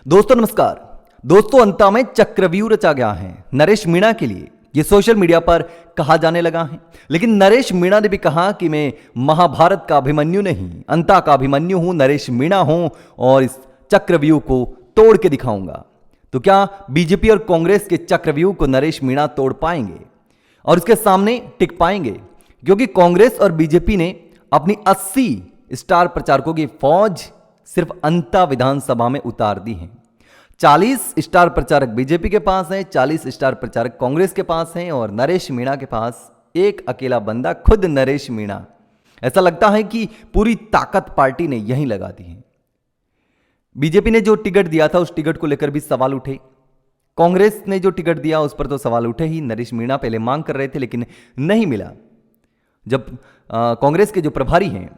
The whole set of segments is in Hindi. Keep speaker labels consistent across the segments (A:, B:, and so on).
A: दोस्तों नमस्कार। दोस्तों अंता में चक्रव्यूह रचा गया है नरेश मीणा के लिए, ये सोशल मीडिया पर कहा जाने लगा है। लेकिन नरेश मीणा ने भी कहा कि मैं महाभारत का अभिमन्यु नहीं, अंता का अभिमन्यु हूं, नरेश मीणा हूं और इस चक्रव्यूह को तोड़ के दिखाऊंगा। तो क्या बीजेपी और कांग्रेस के चक्रव्यूह को नरेश मीणा तोड़ पाएंगे और इसके सामने टिक पाएंगे? क्योंकि कांग्रेस और बीजेपी ने अपनी 80 स्टार प्रचारकों की फौज सिर्फ अंता विधानसभा में उतार दी है। 40 स्टार प्रचारक बीजेपी के पास हैं, 40 स्टार प्रचारक कांग्रेस के पास हैं और नरेश मीणा के पास एक अकेला बंदा, खुद नरेश मीणा। ऐसा लगता है कि पूरी ताकत पार्टी ने यहीं लगा दी है। बीजेपी ने जो टिकट दिया था उस टिकट को लेकर भी सवाल उठे, कांग्रेस ने जो टिकट दिया उस पर तो सवाल उठे ही। नरेश मीणा पहले मांग कर रहे थे लेकिन नहीं मिला। जब कांग्रेस के जो प्रभारी हैं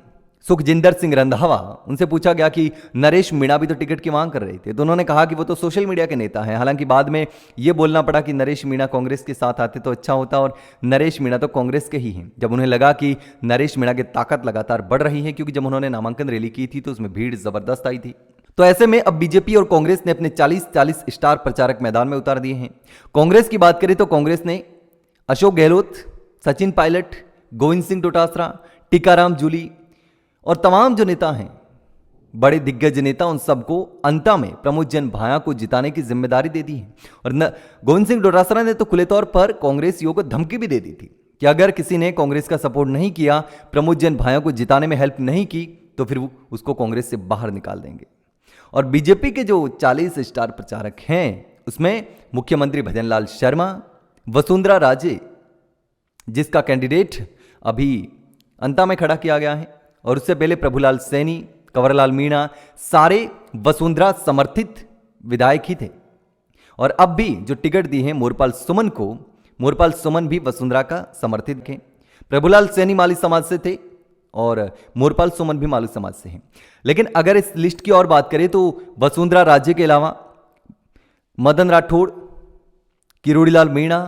A: सुखजिंदर सिंह रंधावा, उनसे पूछा गया कि नरेश मीणा भी तो टिकट की मांग कर रहे थे, तो उन्होंने कहा कि वो तो सोशल मीडिया के नेता हैं। हालांकि बाद में ये बोलना पड़ा कि नरेश मीणा कांग्रेस के साथ आते तो अच्छा होता और नरेश मीणा तो कांग्रेस के ही हैं। जब उन्हें लगा कि नरेश मीणा की ताकत लगातार बढ़ रही है, क्योंकि जब उन्होंने नामांकन रैली की थी तो उसमें भीड़ जबरदस्त आई थी, तो ऐसे में अब बीजेपी और कांग्रेस ने अपने 40 स्टार प्रचारक मैदान में उतार दिए हैं। कांग्रेस की बात करें तो कांग्रेस ने अशोक गहलोत, सचिन पायलट, गोविंद सिंह डोटासरा, टीकाराम जूली और तमाम जो नेता हैं, बड़े दिग्गज नेता, उन सबको अंता में प्रमोद जन भाया को जिताने की जिम्मेदारी दे दी है। और गोविंद सिंह डोटासरा ने तो खुले तौर पर कांग्रेसियों को धमकी भी दे दी थी कि अगर किसी ने कांग्रेस का सपोर्ट नहीं किया, प्रमोद जन भाया को जिताने में हेल्प नहीं की, तो फिर वो उसको कांग्रेस से बाहर निकाल देंगे। और बीजेपी के जो 40 स्टार प्रचारक हैं उसमें मुख्यमंत्री भजनलाल शर्मा, वसुंधरा राजे जिसका कैंडिडेट अभी अंता में खड़ा किया गया है, और उससे पहले प्रभुलाल सैनी, कंवरलाल मीणा, सारे वसुंधरा समर्थित विधायक ही थे। और अब भी जो टिकट दी है मोरपाल सुमन को, मोरपाल सुमन भी वसुंधरा का समर्थित थे। प्रभुलाल सैनी माली समाज से थे और मोरपाल सुमन भी माली समाज से हैं। लेकिन अगर इस लिस्ट की और बात करें तो वसुंधरा राजे के अलावा मदन राठौड़, किरोड़ीलाल मीणा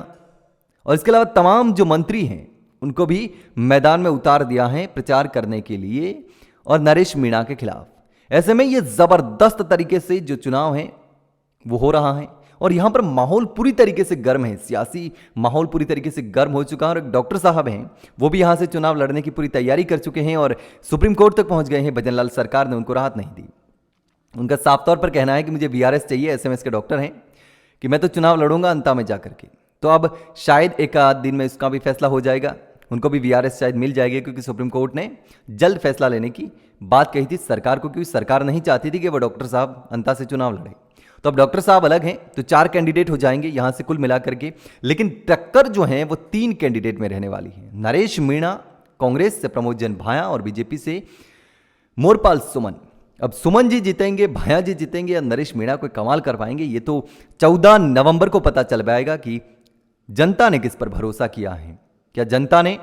A: और इसके अलावा तमाम जो मंत्री हैं उनको भी मैदान में उतार दिया है प्रचार करने के लिए और नरेश मीणा के खिलाफ। ऐसे में ये जबरदस्त तरीके से जो चुनाव है वो हो रहा है और यहां पर माहौल पूरी तरीके से गर्म है, सियासी माहौल पूरी तरीके से गर्म हो चुका है। और एक डॉक्टर साहब हैं, वो भी यहां से चुनाव लड़ने की पूरी तैयारी कर चुके हैं और सुप्रीम कोर्ट तक पहुंच गए हैं। भजनलाल सरकार ने उनको राहत नहीं दी। उनका साफ तौर पर कहना है कि मुझे वीआरएस चाहिए। एसएमएस के डॉक्टर हैं कि मैं तो चुनाव लड़ूंगा अंता में जाकर के। तो अब शायद एक आध दिन में इसका भी फैसला हो जाएगा, उनको भी वीआरएस शायद मिल जाएगी, क्योंकि सुप्रीम कोर्ट ने जल्द फैसला लेने की बात कही थी सरकार को, क्योंकि सरकार नहीं चाहती थी कि वो डॉक्टर साहब अंता से चुनाव लड़े। तो अब डॉक्टर साहब अलग हैं, तो 4 कैंडिडेट हो जाएंगे यहां से कुल मिलाकर के। लेकिन टक्कर जो है वो 3 कैंडिडेट में रहने वाली है। नरेश मीणा कांग्रेस से प्रमोद जन भाया और बीजेपी से मोरपाल सुमन। अब सुमन जी जीतेंगे, भाया जी जीतेंगे या नरेश मीणा कोई कमाल कर पाएंगे, ये तो 14 नवंबर को पता चल पाएगा कि जनता ने किस पर भरोसा किया है। क्या जनता ने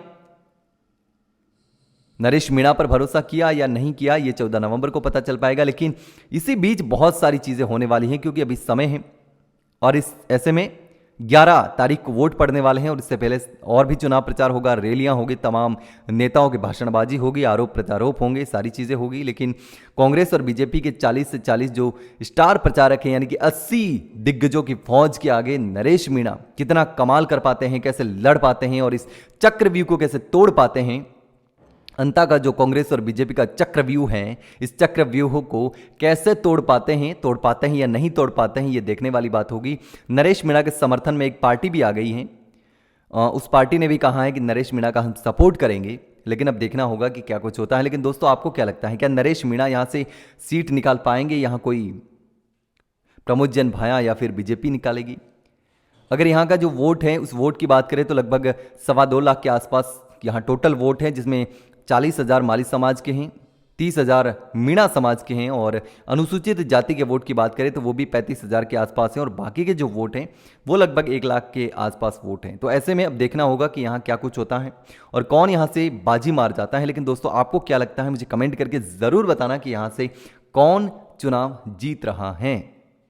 A: नरेश मीणा पर भरोसा किया या नहीं किया, ये 14 नवंबर को पता चल पाएगा। लेकिन इसी बीच बहुत सारी चीजें होने वाली हैं, क्योंकि अभी समय है और इस ऐसे में 11 तारीख को वोट पड़ने वाले हैं और इससे पहले और भी चुनाव प्रचार होगा, रैलियां होगी, तमाम नेताओं की भाषणबाजी होगी, आरोप प्रत्यारोप होंगे, सारी चीजें होगी। लेकिन कांग्रेस और बीजेपी के 40 से 40 जो स्टार प्रचारक हैं, यानी कि 80 दिग्गजों की फौज के आगे नरेश मीणा कितना कमाल कर पाते हैं, कैसे लड़ पाते हैं और इस चक्रव्यूह को कैसे तोड़ पाते हैं। अंता का जो कांग्रेस और बीजेपी का चक्रव्यूह है, इस चक्रव्यूह को कैसे तोड़ पाते हैं या नहीं तोड़ पाते हैं, ये देखने वाली बात होगी। नरेश मीणा के समर्थन में एक पार्टी भी आ गई है, उस पार्टी ने भी कहा है कि नरेश मीणा का हम सपोर्ट करेंगे। लेकिन अब देखना होगा कि क्या कुछ होता है। लेकिन दोस्तों आपको क्या लगता है, क्या नरेश मीणा यहां से सीट निकाल पाएंगे, यहां कोई प्रमोद जन भाया या फिर बीजेपी निकालेगी? अगर यहाँ का जो वोट है उस वोट की बात करें तो लगभग 2.25 लाख के आसपास यहाँ टोटल वोट है, जिसमें 40,000 माली समाज के हैं, 30,000 मीणा समाज के हैं और अनुसूचित जाति के वोट की बात करें तो वो भी 35,000 के आसपास हैं और बाकी के जो वोट हैं वो लगभग 1 लाख के आसपास वोट हैं। तो ऐसे में अब देखना होगा कि यहाँ क्या कुछ होता है और कौन यहाँ से बाजी मार जाता है। लेकिन दोस्तों आपको क्या लगता है, मुझे कमेंट करके ज़रूर बताना कि यहाँ से कौन चुनाव जीत रहा है।